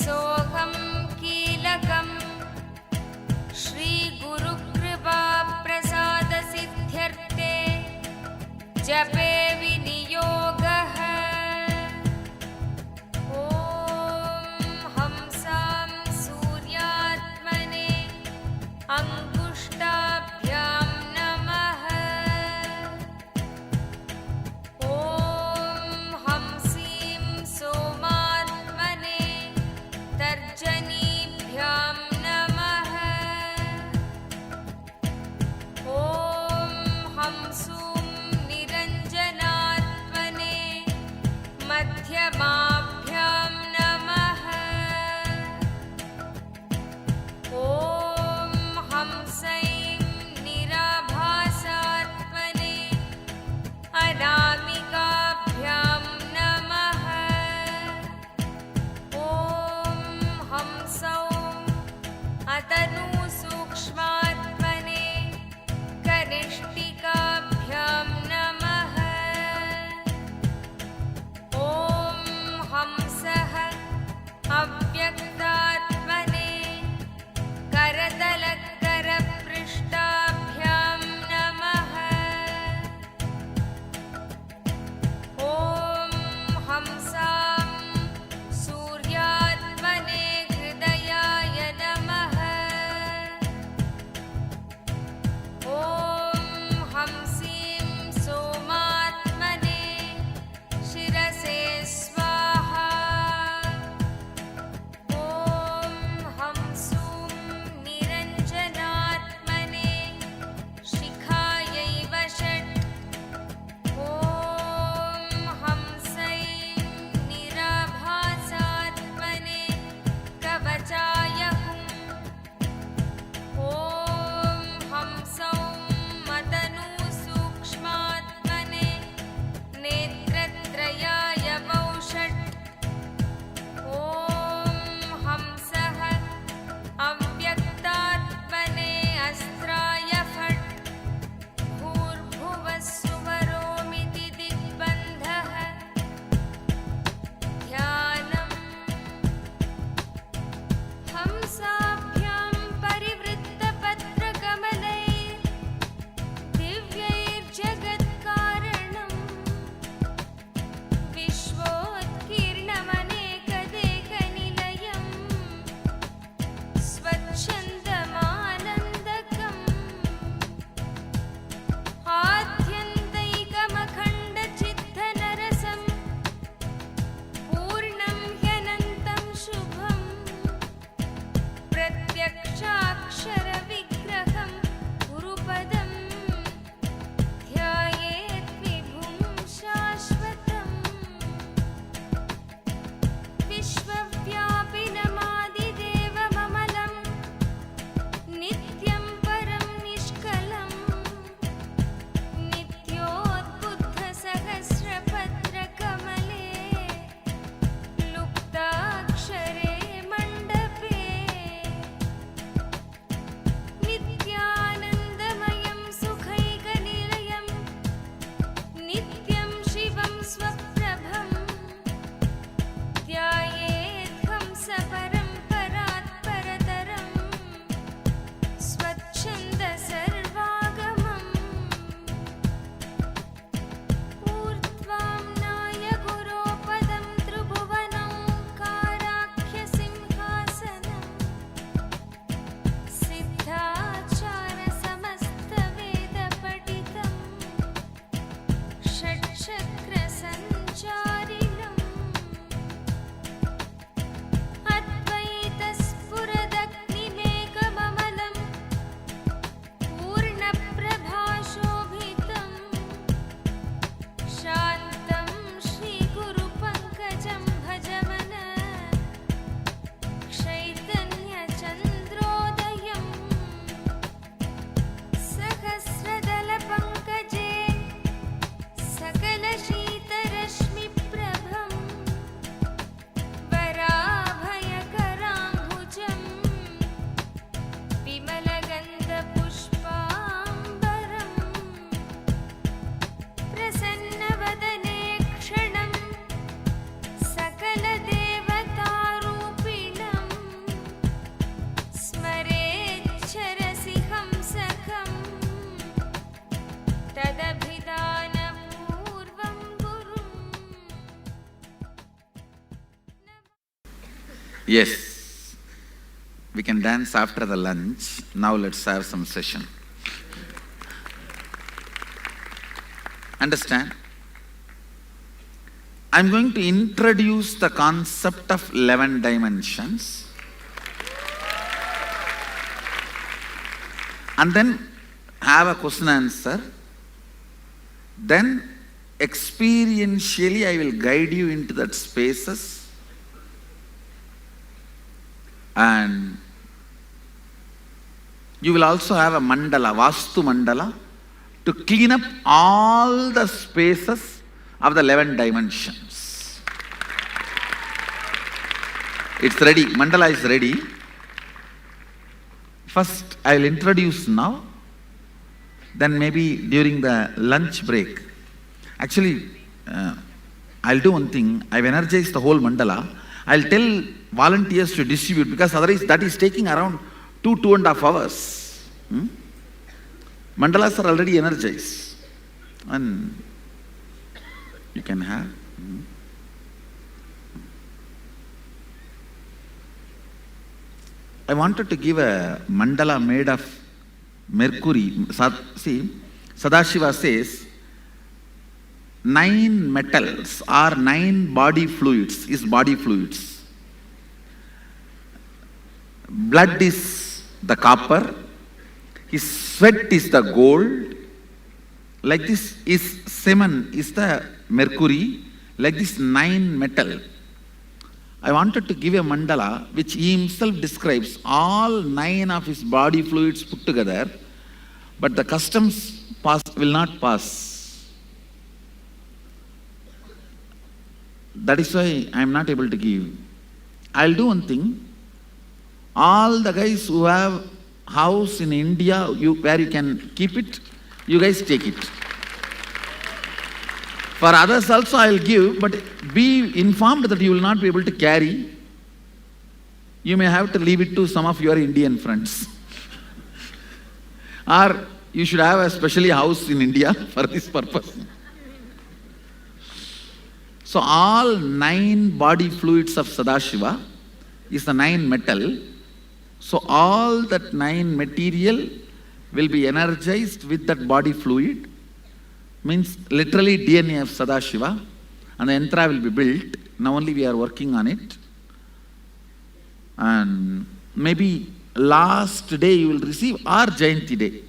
सोऽहं कीलकम् श्रीगुरुकृपाप्रसादसिद्ध्यर्थे जपे विनियोगः। ॐ हंसां सूर्यात्मने अङ्गुष्ठाभ्यां नमः। ॐ हंसीं सोमात्मने तर्जनीभ्यां नमः। ॐ हंसूं Niranjana Yes, we can dance after the lunch. Now let's have some session. Understand? I'm going to introduce the concept of 11 dimensions and then have a question answer. Then experientially I will guide you into that spaces, and you will also have a mandala, Vastu mandala, to clean up all the spaces of the 11 dimensions. It's ready, mandala is ready. First I will introduce now, then maybe during the lunch break. Actually, I'll do one thing. I've energized the whole mandala. I'll tell volunteers to distribute, because otherwise that is taking around 2.5 hours. Mandalas are already energized. And you can have. I wanted to give a mandala made of mercury. See, Sadashiva says 9 metals are 9 body fluids, is body fluids. Blood is the copper, his sweat is the gold, like this is semen is the mercury, like this 9 metal. I wanted to give a mandala which he himself describes all 9 of his body fluids put together, but the customs will not pass. That is why I am not able to give. I'll do one thing. All the guys who have house in India where you can keep it, you guys take it. For others also I will give, but be informed that you will not be able to carry. You may have to leave it to some of your Indian friends. Or you should have a specially house in India for this purpose. So all 9 body fluids of Sadashiva is the 9 metal. So all that 9 material will be energized with that body fluid. Means literally DNA of Sadashiva, and the yantra will be built. Now only we are working on it. And maybe last day you will receive or Jayanti day,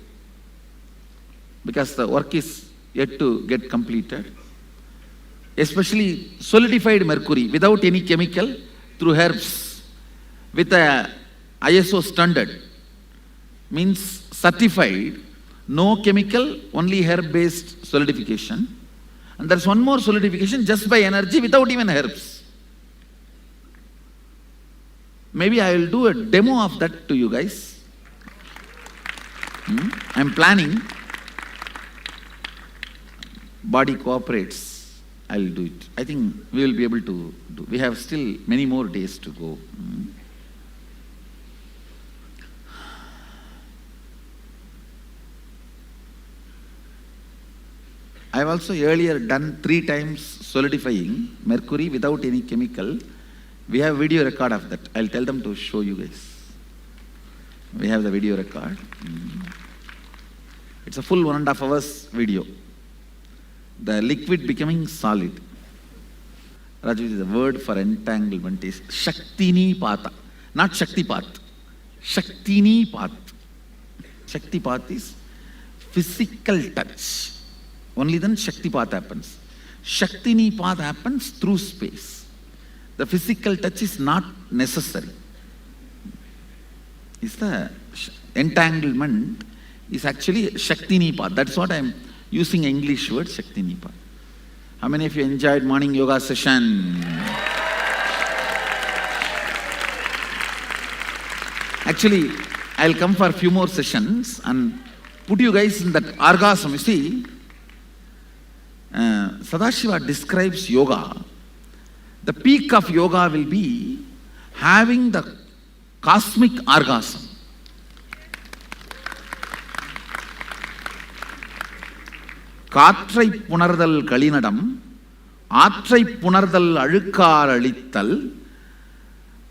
because the work is yet to get completed. Especially solidified mercury without any chemical, through herbs with a ISO standard, means certified, no chemical, only herb-based solidification. And there's one more solidification just by energy without even herbs. Maybe I will do a demo of that to you guys. I'm planning. Body cooperates. I'll do it. I think we will be able to do. We have still many more days to go. I have also earlier done 3 times solidifying mercury without any chemical. We have video record of that. I'll tell them to show you guys. We have the video record. It's a full 1.5 hours video. The liquid becoming solid. Raju, the word for entanglement is Shaktini Pata, not Shaktipat. Shaktini Pat. Shaktipat is physical touch. Only then Shaktipat happens. Shaktini Pat happens through space. The physical touch is not necessary. Is the entanglement is actually Shaktini Pat. That's what I'm using English word, Shaktini Pat. How many of you enjoyed morning yoga session? Actually, I'll come for a few more sessions and put you guys in that orgasm. You see, Sadashiva describes yoga. The peak of yoga will be having the cosmic orgasm. காற்றை புணர்தல் களிநடம் ஆற்றை புணர்தல் அழுக்கார் அழித்தல்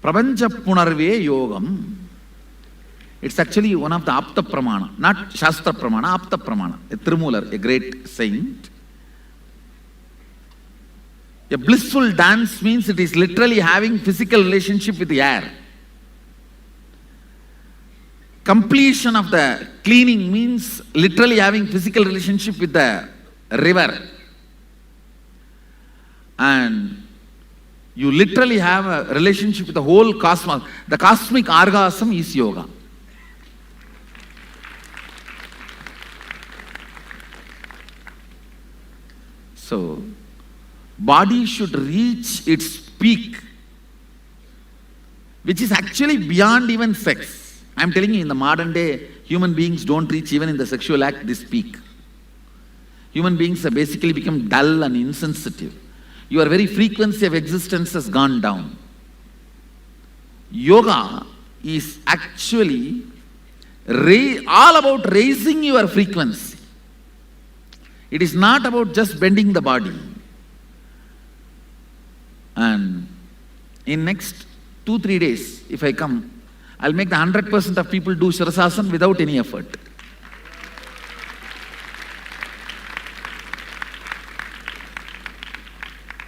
Prapancha Punarve Yogam. It's actually one of the Apta Pramana, not Shastra Pramana, Apta Pramana. A Tirumular, a great saint. A blissful dance means it is literally having physical relationship with the air. Completion of the cleaning means literally having physical relationship with the river. And you literally have a relationship with the whole cosmos. The cosmic orgasm is yoga. So, body should reach its peak, which is actually beyond even sex. I am telling you, in the modern day, human beings don't reach even in the sexual act this peak. Human beings have basically become dull and insensitive. Your very frequency of existence has gone down. Yoga is actually all about raising your frequency. It is not about just bending the body. And in next 2-3 days, if I come, I'll make the 100% of people do Shirasasana without any effort.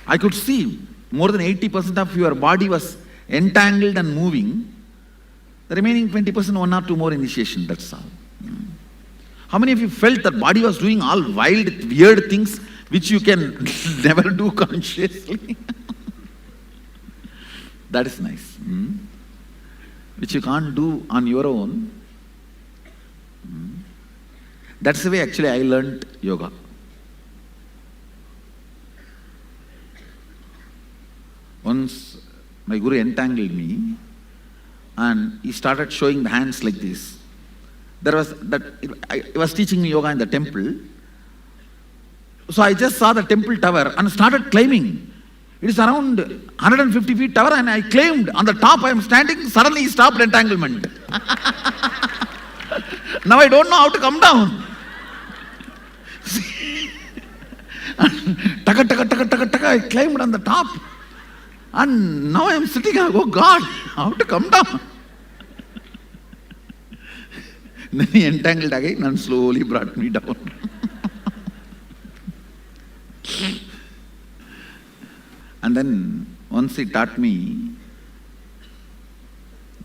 I could see more than 80% of your body was entangled and moving. The remaining 20%, 1 or 2 more initiation, that's all. How many of you felt that body was doing all wild, weird things which you can never do consciously? That is nice. Which you can't do on your own. That's the way actually I learned yoga. Once my guru entangled me and he started showing the hands like this. He was teaching me yoga in the temple. So I just saw the temple tower and started climbing. It is around 150 feet tower and I climbed. On the top I am standing, suddenly he stopped entanglement. Now I don't know how to come down. Taka, I climbed on the top. And now I am sitting, oh God, how to come down? Then he entangled again and slowly brought me down. And then once he taught me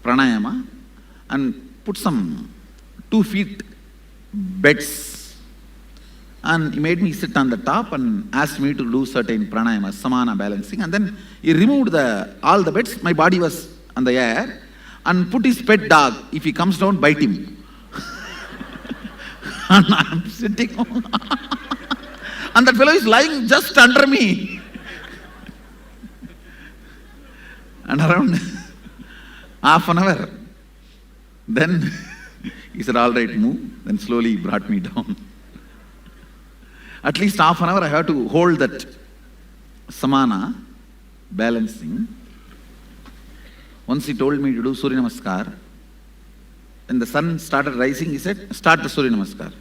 pranayama and put some 2 feet beds, and he made me sit on the top and asked me to do certain pranayama, samana balancing, and then he removed all the beds, my body was on the air, and put his pet dog, if he comes down, bite him. And I am sitting and that fellow is lying just under me. And around half an hour, then he said, all right, move. Then slowly he brought me down. At least half an hour I have to hold that samana, balancing. Once he told me to do Surya Namaskar. When the sun started rising, he said, start the Surya Namaskar.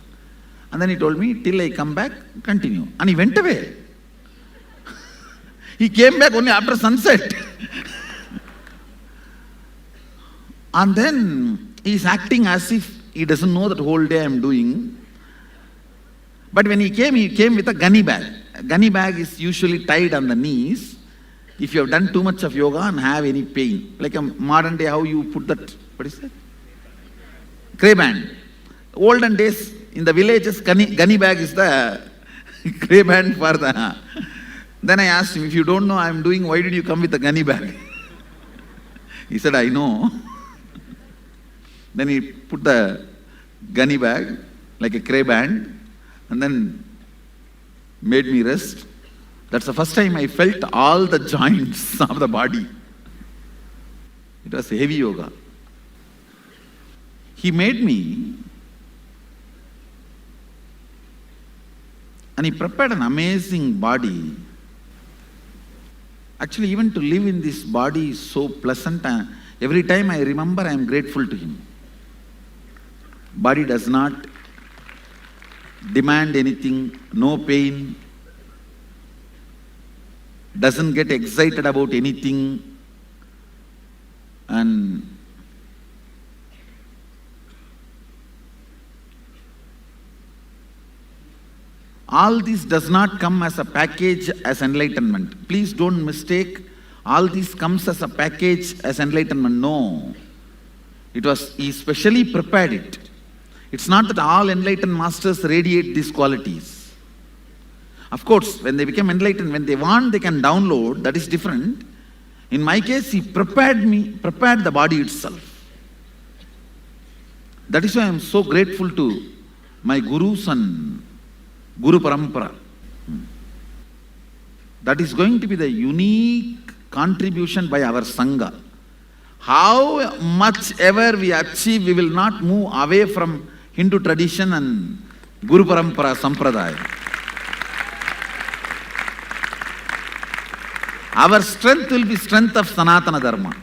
And then he told me, till I come back, continue. And he went away. He came back only after sunset. And then he is acting as if he doesn't know that whole day I am doing. But when he came with a gunny bag. A gunny bag is usually tied on the knees. If you have done too much of yoga and have any pain. Like a modern day, how you put that, what is that? Cray band. Olden days, in the villages, gunny bag is the cray band for the... Then I asked him, if you don't know I am doing, why did you come with a gunny bag? He said, I know. Then he put the gunny bag, like a cray band, and then made me rest. That's the first time I felt all the joints of the body. It was heavy yoga. He made me, and he prepared an amazing body. Actually, even to live in this body is so pleasant. Every time I remember, I am grateful to him. Body does not demand anything, no pain, doesn't get excited about anything. And all this does not come as a package as enlightenment. Please don't mistake, all this comes as a package as enlightenment. No. He specially prepared it. It's not that all enlightened masters radiate these qualities. Of course, when they become enlightened, when they want, they can download, that is different. In my case, he prepared the body itself. That is why I am so grateful to my gurus and Guru Parampara. That is going to be the unique contribution by our Sangha. How much ever we achieve, we will not move away from Hindu tradition and Guru Parampara Sampradaya. Our strength will be strength of Sanatana Dharma.